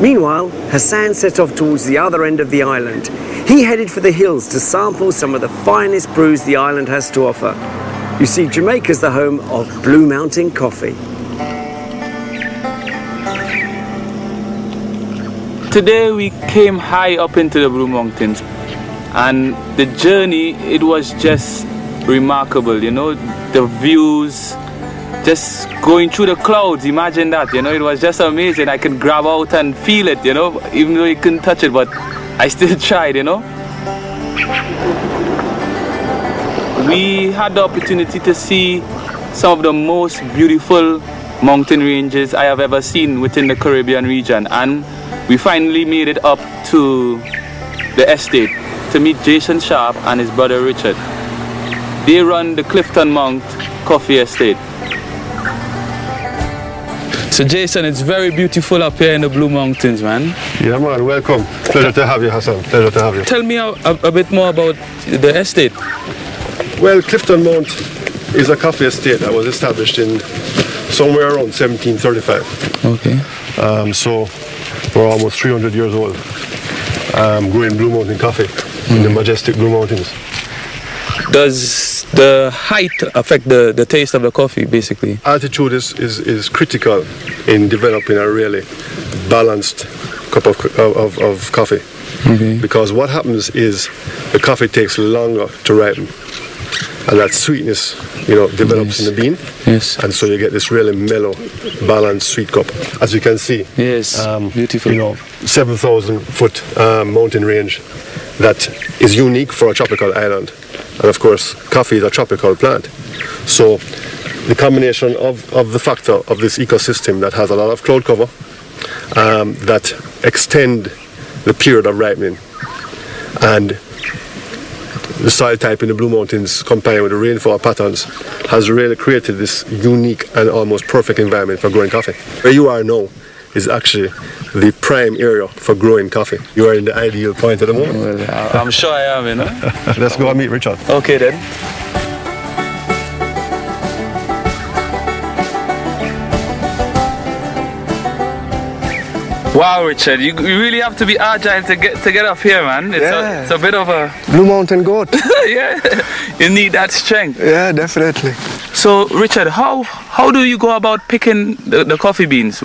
Meanwhile, Hasan set off towards the other end of the island. He headed for the hills to sample some of the finest brews the island has to offer. You see, Jamaica's the home of Blue Mountain coffee. Today we came high up into the Blue Mountains, and the journey, it was just remarkable, you know, the views, just going through the clouds, imagine that, you know, it was just amazing. I could grab out and feel it, you know, even though you couldn't touch it, but I still tried, you know. We had the opportunity to see some of the most beautiful mountain ranges I have ever seen within the Caribbean region, and we finally made it up to the estate to meet Jason Sharp and his brother Richard. They run the Clifton Mount Coffee Estate. So Jason, it's very beautiful up here in the Blue Mountains, man. Yeah, man, welcome. Pleasure to have you, Hasan. Pleasure to have you. Tell me a bit more about the estate. Well, Clifton Mount is a coffee estate that was established in somewhere around 1735. Okay. So we're almost 300 years old, growing Blue Mountain coffee in the majestic Blue Mountains. Does the height affect the taste of the coffee, basically? Altitude is critical in developing a really balanced cup of coffee. Okay. Because what happens is the coffee takes longer to ripen, and that sweetness, you know, develops in the bean. Yes. And so you get this really mellow, balanced sweet cup. As you can see, yes, beautiful. You know, 7,000-foot mountain range that is unique for a tropical island. And of course, coffee is a tropical plant. So the combination of the factor of this ecosystem that has a lot of cloud cover, that extend the period of ripening, and the soil type in the Blue Mountains combined with the rainfall patterns has really created this unique and almost perfect environment for growing coffee. Where you are now is actually the prime area for growing coffee. You are in the ideal point at the moment. Well, I'm sure I am, you know. Let's go and meet Richard. Okay then. Wow, Richard, you really have to be agile to get up here, man. It's a bit of a Blue Mountain goat. yeah, you need that strength. Yeah, definitely. So, Richard, how do you go about picking the coffee beans?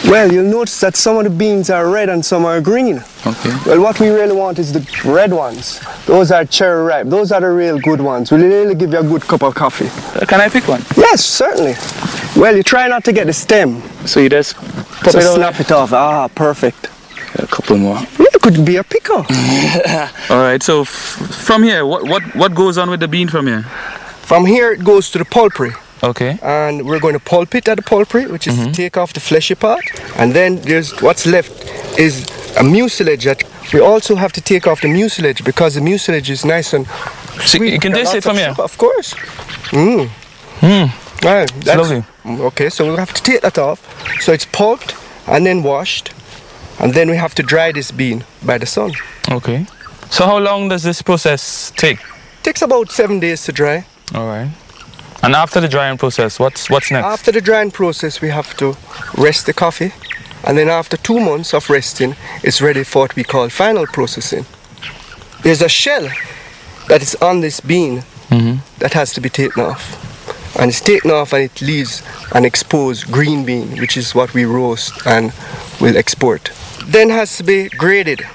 Well, you'll notice that some of the beans are red and some are green. Okay. Well, what we really want is the red ones. Those are cherry ripe. Those are the real good ones. Will really give you a good cup of coffee. Can I pick one? Yes, certainly. Well, you try not to get the stem. So you just pop it snap it off. Ah, perfect. A couple more. Yeah, it could be a picker. All right. So from here, what goes on with the bean from here? From here, it goes to the pulpery. Okay. And we're going to pulp it at the pulpery, which is to take off the fleshy part. And then there's what's left is a mucilage that we also have to take off the mucilage because the mucilage is nice and sweet. So you can taste it from here? Of course. Well, that's lovely. Okay, so we'll have to take that off. So it's pulped and then washed. And then we have to dry this bean by the sun. Okay. So how long does this process take? It takes about 7 days to dry. All right. And after the drying process, what's next? After the drying process, we have to rest the coffee. And then after 2 months of resting, it's ready for what we call final processing. There's a shell that is on this bean that has to be taken off. And it's taken off and it leaves an exposed green bean, which is what we roast and will export. Then has to be graded.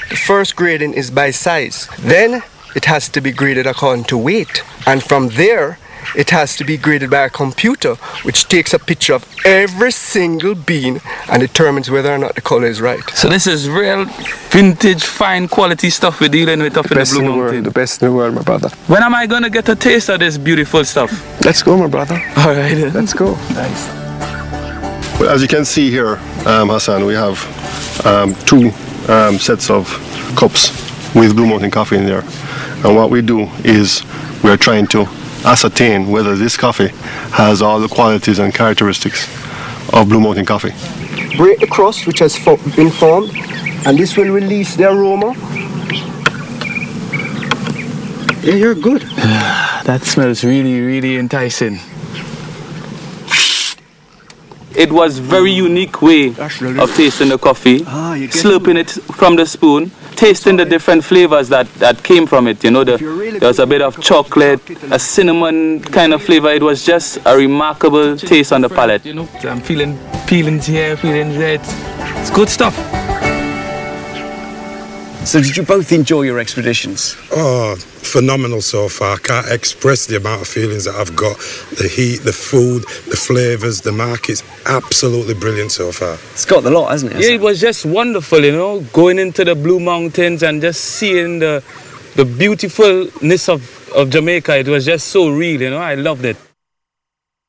The first grading is by size. Then it has to be graded according to weight. And from there, it has to be graded by a computer, which takes a picture of every single bean and determines whether or not the color is right. So this is real vintage, fine quality stuff we're dealing with up in the Blue Mountain. The best in the world, my brother. When am I going to get a taste of this beautiful stuff? Let's go, my brother. All right. Let's go. Nice. Well, as you can see here, Hasan, we have 2 sets of cups with Blue Mountain coffee in there. And what we do is we're trying to ascertain whether this coffee has all the qualities and characteristics of Blue Mountain coffee. Break the crust, which has been formed, and this will release the aroma. Yeah, you're good. That smells really, really enticing. it was very unique way of tasting the coffee, slurping it from the spoon, tasting the different flavors that came from it. You know, there was a bit of chocolate, a cinnamon kind of flavor. It was just a remarkable taste on the palate. You know, I'm feeling feelings here, feelings there. It's good stuff. So did you both enjoy your expeditions? Oh, phenomenal so far. I can't express the amount of feelings that I've got. The heat, the food, the flavours, the markets. Absolutely brilliant so far. It's got the lot, hasn't it? Yeah, it was just wonderful, you know, going into the Blue Mountains and just seeing the beautifulness of Jamaica. It was just so real, you know. I loved it.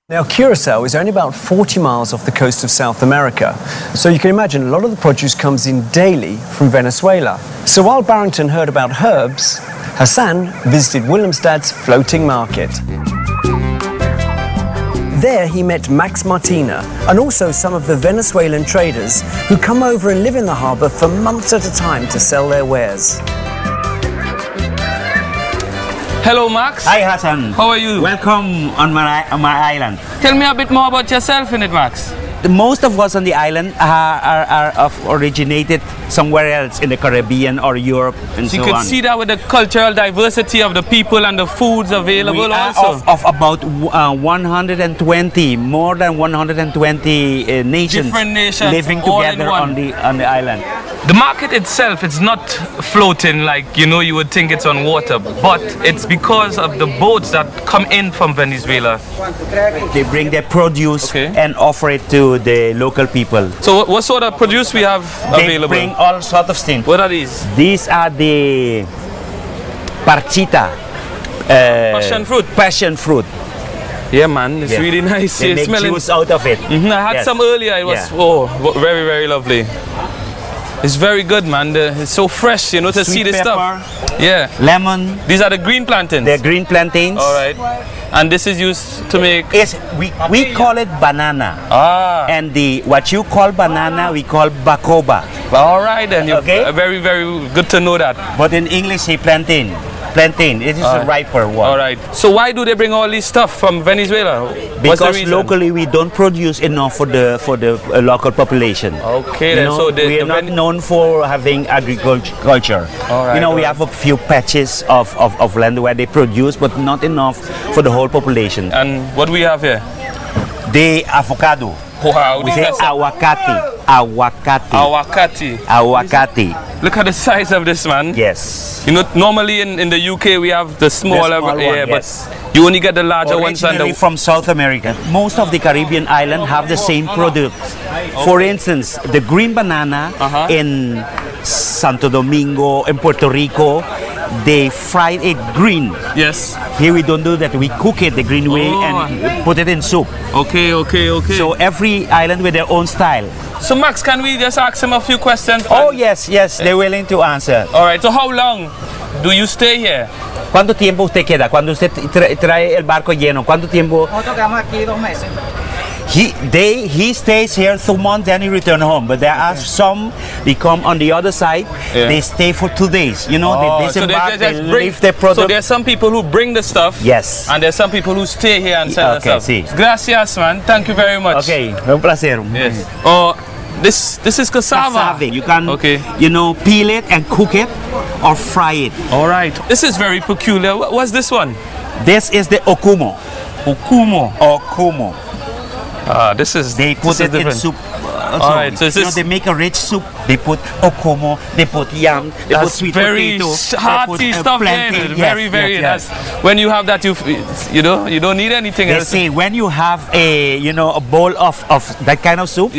Now, Curacao is only about 40 miles off the coast of South America, so you can imagine a lot of the produce comes in daily from Venezuela. So while Barrington heard about herbs, Hasan visited Willemstad's floating market. There he met Max Martina and also some of the Venezuelan traders who come over and live in the harbour for months at a time to sell their wares. Hello, Max. Hi, Hasan. How are you? Welcome on my island. Tell me a bit more about yourself in it, Max. Most of us on the island are originated somewhere else in the Caribbean or Europe and so you on. can see that with the cultural diversity of the people and the foods available we are also. Of about 120, more than 120 nations, different nations living together on the island. The market itself, it's not floating like, you know, you would think it's on water, but it's because of the boats that come in from Venezuela. They bring their produce and offer it to the local people. So what sort of produce we have available? They bring all sorts of things. What are these? These are the parchita. Passion fruit. Passion fruit. Yeah, man, it's really nice. They make juice out of it. I had some earlier. It was very, very lovely. It's very good, man. It's so fresh, you know, to see this stuff. Yeah. Lemon. These are the green plantains. They're green plantains. All right. And this is used to make. Yes, we call it banana. Ah. And what you call banana, we call bacoba. All right, then. Okay. Very, very good to know that. But in English, say plantain. Plantain. It is a riper one. All right. So why do they bring all this stuff from Venezuela? Because locally we don't produce enough for the local population. Okay. Then, so we are not known for having agriculture. All right. You know, we have a few patches of land where they produce, but not enough for the whole population. And what we have here? The avocado. Wow. We say aguacate. Aguacate. Aguacate. Aguacate. Look at the size of this, man. Yes. You know, normally in the UK we have the smaller one, but you only get the larger ones. Originally from South America. Most of the Caribbean islands have the same products. For instance, the green banana in Santo Domingo, in Puerto Rico, they fry it green. Yes. Here we don't do that. We cook it the green way and put it in soup. Okay. So every island with their own style. So Max, can we just ask him a few questions? Oh yes, they're willing to answer. All right. So how long do you stay here? ¿Cuánto tiempo usted queda? Cuando usted trae el barco lleno, ¿cuánto tiempo? Nosotros quedamos aquí 2 meses. He stays here 2 months, then he return home. But there are some, they come on the other side, they stay for 2 days. You know, they disembark, they leave their product. So there's some people who bring the stuff. Yes. And there's some people who stay here and sell the stuff. Sí. Gracias, man. Thank you very much. Okay, un placer. Yes. This is cassava. You can, you know, peel it and cook it or fry it. All right. This is very peculiar. What's this one? This is the okumo. Okumo. This is. They put it in soup. All right, so they make a rich soup. They put okumo, they put yam, they put sweet potato, hearty stuff there. Very, very. Yes. When you have that, you know, you don't need anything else. They say when you have a bowl of that kind of soup.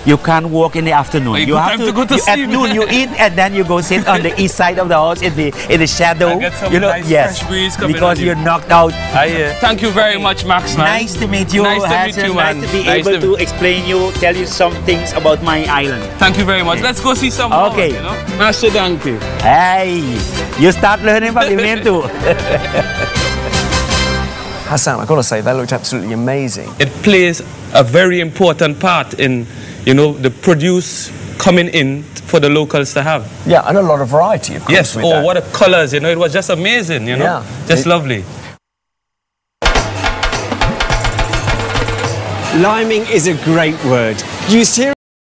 You can't walk in the afternoon. You have to go to sleep. At noon you eat and then you go sit on the east side of the house in the shadow. Get some nice fresh breeze coming because you're knocked out. Thank you very much, Max, man. Nice to meet you. Nice to meet you, man. Nice to be able to explain tell you some things about my island. Thank you very much. Let's go see some more. Okay. You know? Master Donkey. Hey, you start learning pavimento. Hasan, I've got to say, that looked absolutely amazing. It plays a very important part in, you know, the produce coming in for the locals to have. Yeah, and a lot of variety, of course. Yes, what a colors, you know, it was just amazing, you know, just lovely. Liming is a great word. Used here